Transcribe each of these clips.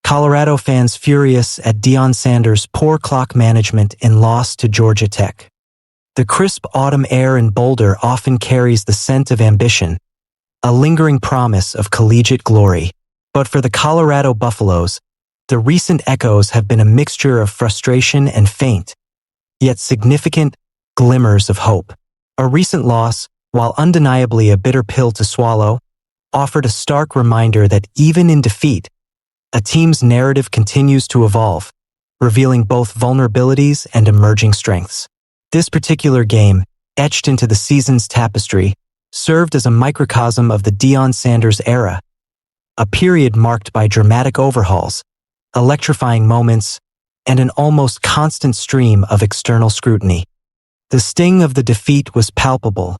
Colorado fans furious at Deion Sanders' poor clock management in loss to Georgia Tech. The crisp autumn air in Boulder often carries the scent of ambition, a lingering promise of collegiate glory. But for the Colorado Buffaloes, the recent echoes have been a mixture of frustration and faint, yet significant glimmers of hope. A recent loss, while undeniably a bitter pill to swallow, offered a stark reminder that even in defeat, a team's narrative continues to evolve, revealing both vulnerabilities and emerging strengths. This particular game, etched into the season's tapestry, served as a microcosm of the Deion Sanders era, a period marked by dramatic overhauls, electrifying moments, and an almost constant stream of external scrutiny. The sting of the defeat was palpable,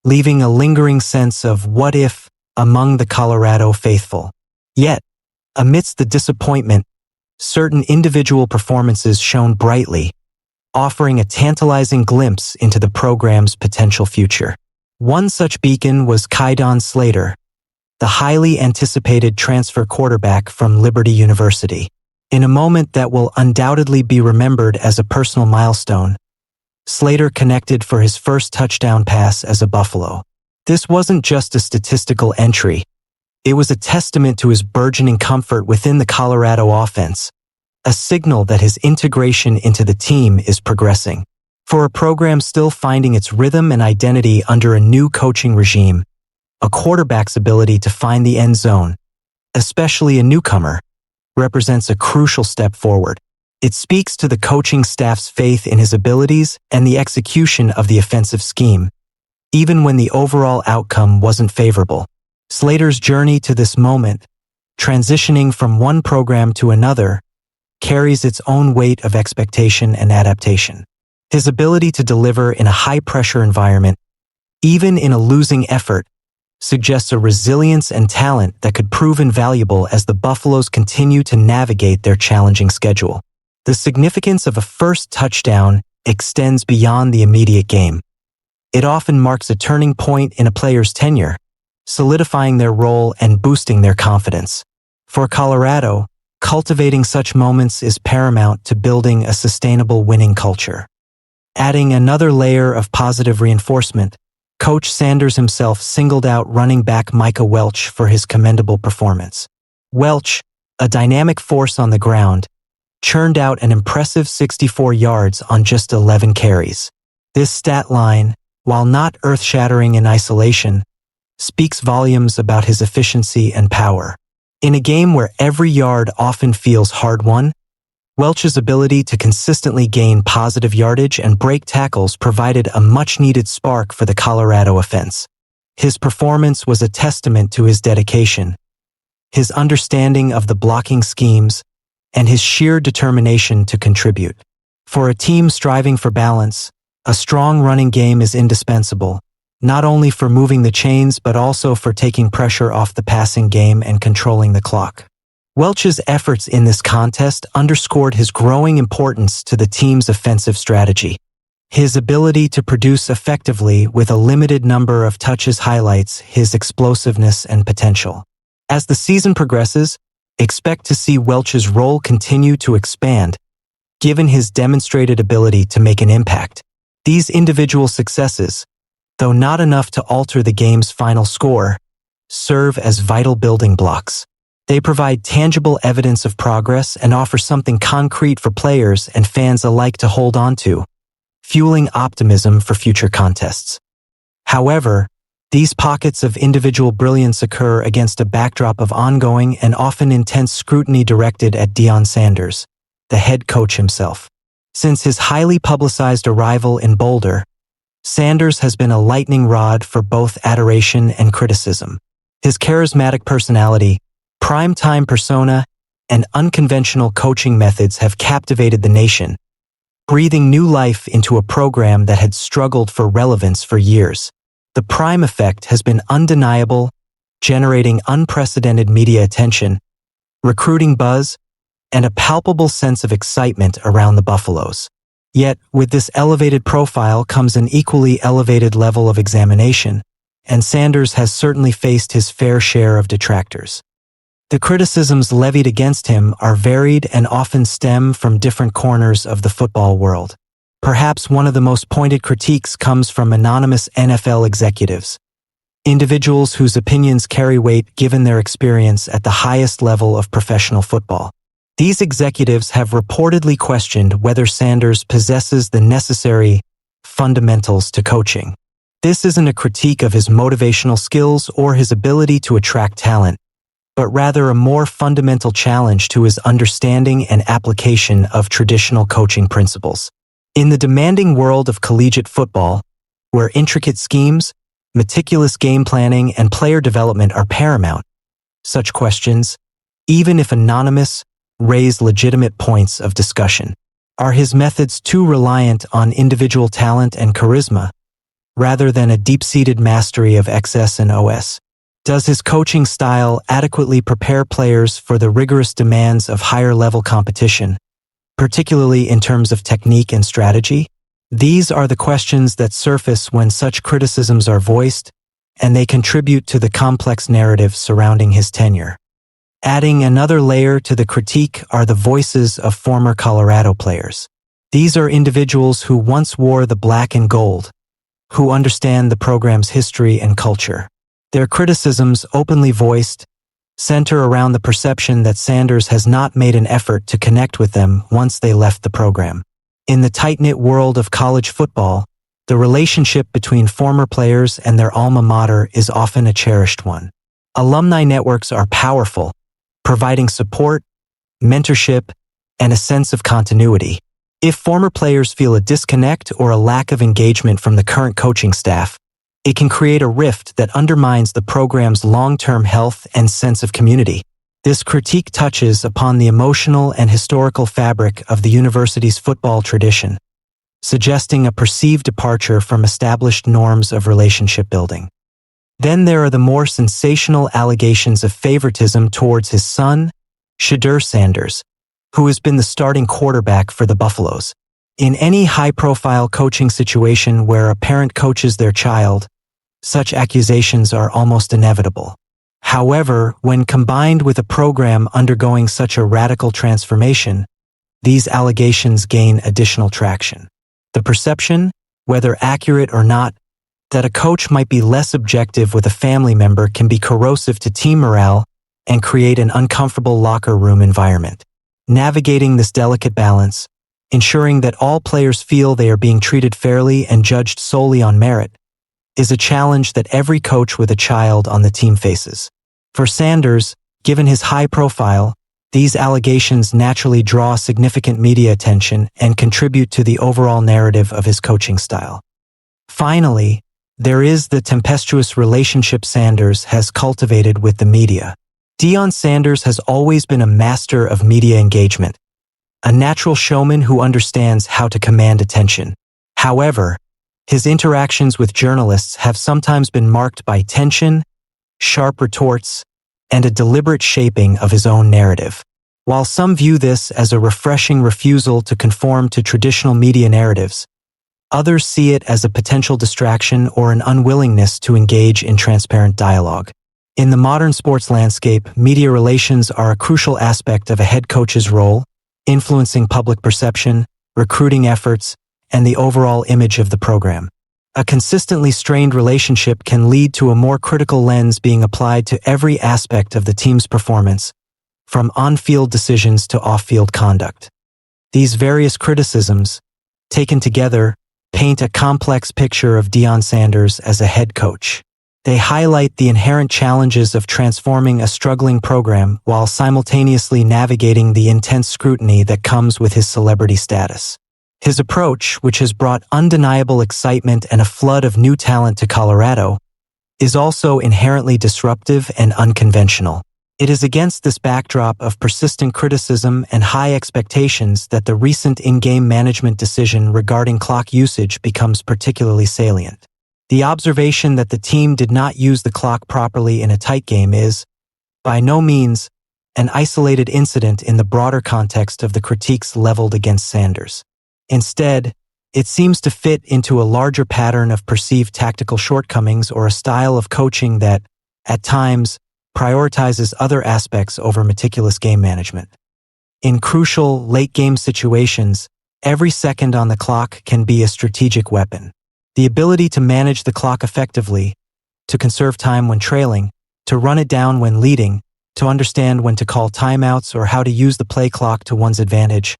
leaving a lingering sense of what if among the Colorado faithful. Yet, amidst the disappointment, certain individual performances shone brightly, offering a tantalizing glimpse into the program's potential future. One such beacon was Kydon Slater, the highly anticipated transfer quarterback from Liberty University. In a moment that will undoubtedly be remembered as a personal milestone, Slater connected for his first touchdown pass as a Buffalo. This wasn't just a statistical entry. It was a testament to his burgeoning comfort within the Colorado offense, a signal that his integration into the team is progressing. For a program still finding its rhythm and identity under a new coaching regime, a quarterback's ability to find the end zone, especially a newcomer, represents a crucial step forward. It speaks to the coaching staff's faith in his abilities and the execution of the offensive scheme, even when the overall outcome wasn't favorable. Slater's journey to this moment, transitioning from one program to another, carries its own weight of expectation and adaptation. His ability to deliver in a high-pressure environment, even in a losing effort, suggests a resilience and talent that could prove invaluable as the Buffaloes continue to navigate their challenging schedule. The significance of a first touchdown extends beyond the immediate game. It often marks a turning point in a player's tenure, solidifying their role and boosting their confidence. For Colorado, cultivating such moments is paramount to building a sustainable winning culture. Adding another layer of positive reinforcement, Coach Sanders himself singled out running back Micah Welch for his commendable performance. Welch, a dynamic force on the ground, churned out an impressive 64 yards on just 11 carries. This stat line, while not earth-shattering in isolation, speaks volumes about his efficiency and power. In a game where every yard often feels hard-won, Welch's ability to consistently gain positive yardage and break tackles provided a much-needed spark for the Colorado offense. His performance was a testament to his dedication, his understanding of the blocking schemes, and his sheer determination to contribute. For a team striving for balance, a strong running game is indispensable, not only for moving the chains but also for taking pressure off the passing game and controlling the clock. Welch's efforts in this contest underscored his growing importance to the team's offensive strategy. His ability to produce effectively with a limited number of touches highlights his explosiveness and potential. As the season progresses, expect to see Welch's role continue to expand, given his demonstrated ability to make an impact. These individual successes, though not enough to alter the game's final score, serve as vital building blocks. They provide tangible evidence of progress and offer something concrete for players and fans alike to hold on to, fueling optimism for future contests. However, these pockets of individual brilliance occur against a backdrop of ongoing and often intense scrutiny directed at Deion Sanders, the head coach himself. Since his highly publicized arrival in Boulder, Sanders has been a lightning rod for both adoration and criticism. His charismatic personality, prime-time persona, and unconventional coaching methods have captivated the nation, breathing new life into a program that had struggled for relevance for years. The prime effect has been undeniable, generating unprecedented media attention, recruiting buzz, and a palpable sense of excitement around the Buffaloes. Yet, with this elevated profile comes an equally elevated level of examination, and Sanders has certainly faced his fair share of detractors. The criticisms levied against him are varied and often stem from different corners of the football world. Perhaps one of the most pointed critiques comes from anonymous NFL executives, individuals whose opinions carry weight given their experience at the highest level of professional football. These executives have reportedly questioned whether Sanders possesses the necessary fundamentals to coaching. This isn't a critique of his motivational skills or his ability to attract talent, but rather a more fundamental challenge to his understanding and application of traditional coaching principles. In the demanding world of collegiate football, where intricate schemes, meticulous game planning, and player development are paramount, such questions, even if anonymous, raise legitimate points of discussion. Are his methods too reliant on individual talent and charisma, rather than a deep-seated mastery of XS and OS? Does his coaching style adequately prepare players for the rigorous demands of higher-level competition, particularly in terms of technique and strategy? These are the questions that surface when such criticisms are voiced, and they contribute to the complex narrative surrounding his tenure. Adding another layer to the critique are the voices of former Colorado players. These are individuals who once wore the black and gold, who understand the program's history and culture. Their criticisms, openly voiced, center around the perception that Sanders has not made an effort to connect with them once they left the program. In the tight-knit world of college football, the relationship between former players and their alma mater is often a cherished one. Alumni networks are powerful, providing support, mentorship, and a sense of continuity. If former players feel a disconnect or a lack of engagement from the current coaching staff, it can create a rift that undermines the program's long-term health and sense of community. This critique touches upon the emotional and historical fabric of the university's football tradition, suggesting a perceived departure from established norms of relationship building. Then there are the more sensational allegations of favoritism towards his son, Deion Sanders, who has been the starting quarterback for the Buffaloes. In any high-profile coaching situation where a parent coaches their child, such accusations are almost inevitable. However, when combined with a program undergoing such a radical transformation, these allegations gain additional traction. The perception, whether accurate or not, that a coach might be less objective with a family member can be corrosive to team morale and create an uncomfortable locker room environment. Navigating this delicate balance, ensuring that all players feel they are being treated fairly and judged solely on merit, is a challenge that every coach with a child on the team faces. For Sanders, given his high profile, these allegations naturally draw significant media attention and contribute to the overall narrative of his coaching style. Finally, there is the tempestuous relationship Sanders has cultivated with the media. Deion Sanders has always been a master of media engagement, a natural showman who understands how to command attention. However, his interactions with journalists have sometimes been marked by tension, sharp retorts, and a deliberate shaping of his own narrative. While some view this as a refreshing refusal to conform to traditional media narratives, others see it as a potential distraction or an unwillingness to engage in transparent dialogue. In the modern sports landscape, media relations are a crucial aspect of a head coach's role, influencing public perception, recruiting efforts, and the overall image of the program. A consistently strained relationship can lead to a more critical lens being applied to every aspect of the team's performance, from on-field decisions to off-field conduct. These various criticisms, taken together, paint a complex picture of Deion Sanders as a head coach. They highlight the inherent challenges of transforming a struggling program while simultaneously navigating the intense scrutiny that comes with his celebrity status. His approach, which has brought undeniable excitement and a flood of new talent to Colorado, is also inherently disruptive and unconventional. It is against this backdrop of persistent criticism and high expectations that the recent in-game management decision regarding clock usage becomes particularly salient. The observation that the team did not use the clock properly in a tight game is, by no means, an isolated incident in the broader context of the critiques leveled against Sanders. Instead, it seems to fit into a larger pattern of perceived tactical shortcomings or a style of coaching that, at times, prioritizes other aspects over meticulous game management. In crucial, late-game situations, every second on the clock can be a strategic weapon. The ability to manage the clock effectively, to conserve time when trailing, to run it down when leading, to understand when to call timeouts or how to use the play clock to one's advantage,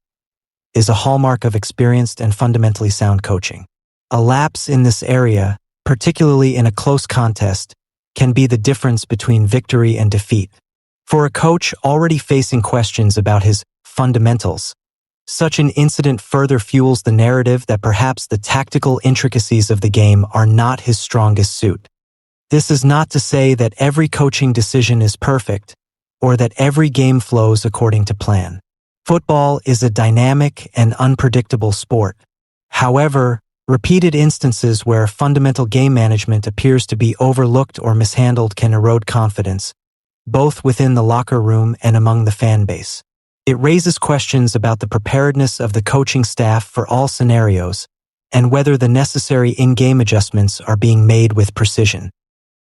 is a hallmark of experienced and fundamentally sound coaching. A lapse in this area, particularly in a close contest, can be the difference between victory and defeat. For a coach already facing questions about his fundamentals, such an incident further fuels the narrative that perhaps the tactical intricacies of the game are not his strongest suit. This is not to say that every coaching decision is perfect, or that every game flows according to plan. Football is a dynamic and unpredictable sport. However, repeated instances where fundamental game management appears to be overlooked or mishandled can erode confidence, both within the locker room and among the fan base. It raises questions about the preparedness of the coaching staff for all scenarios and whether the necessary in-game adjustments are being made with precision.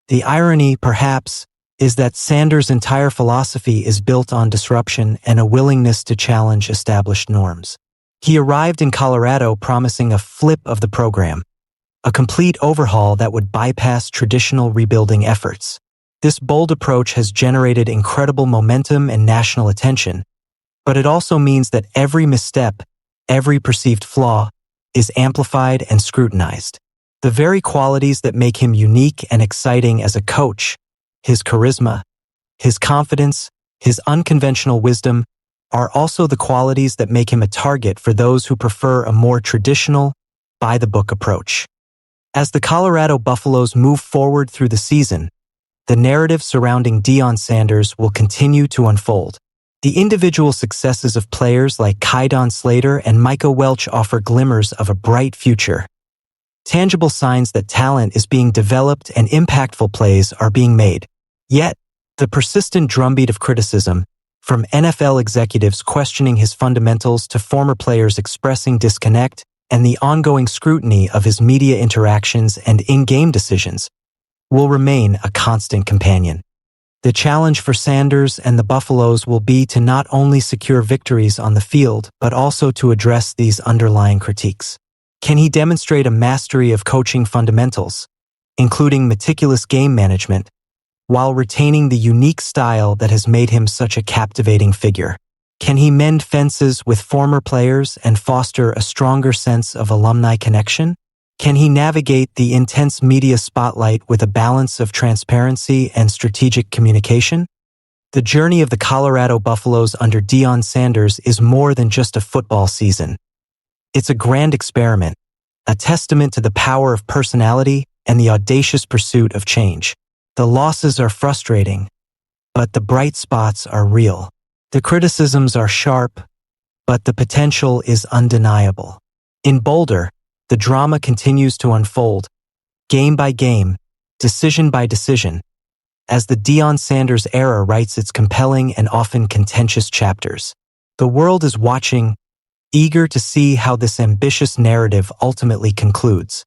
The irony, perhaps, is that Sanders' entire philosophy is built on disruption and a willingness to challenge established norms. He arrived in Colorado promising a flip of the program, a complete overhaul that would bypass traditional rebuilding efforts. This bold approach has generated incredible momentum and national attention, but it also means that every misstep, every perceived flaw, is amplified and scrutinized. The very qualities that make him unique and exciting as a coach, his charisma, his confidence, his unconventional wisdom, are also the qualities that make him a target for those who prefer a more traditional, by-the-book approach. As the Colorado Buffaloes move forward through the season, the narrative surrounding Deion Sanders will continue to unfold. The individual successes of players like Kydon Slater and Micah Welch offer glimmers of a bright future. Tangible signs that talent is being developed and impactful plays are being made. Yet, the persistent drumbeat of criticism, from NFL executives questioning his fundamentals to former players expressing disconnect, and the ongoing scrutiny of his media interactions and in-game decisions, will remain a constant companion. The challenge for Sanders and the Buffaloes will be to not only secure victories on the field, but also to address these underlying critiques. Can he demonstrate a mastery of coaching fundamentals, including meticulous game management, while retaining the unique style that has made him such a captivating figure? Can he mend fences with former players and foster a stronger sense of alumni connection? Can he navigate the intense media spotlight with a balance of transparency and strategic communication? The journey of the Colorado Buffaloes under Deion Sanders is more than just a football season. It's a grand experiment, a testament to the power of personality and the audacious pursuit of change. The losses are frustrating, but the bright spots are real. The criticisms are sharp, but the potential is undeniable. In Boulder, the drama continues to unfold, game by game, decision by decision, as the Deion Sanders era writes its compelling and often contentious chapters. The world is watching, eager to see how this ambitious narrative ultimately concludes.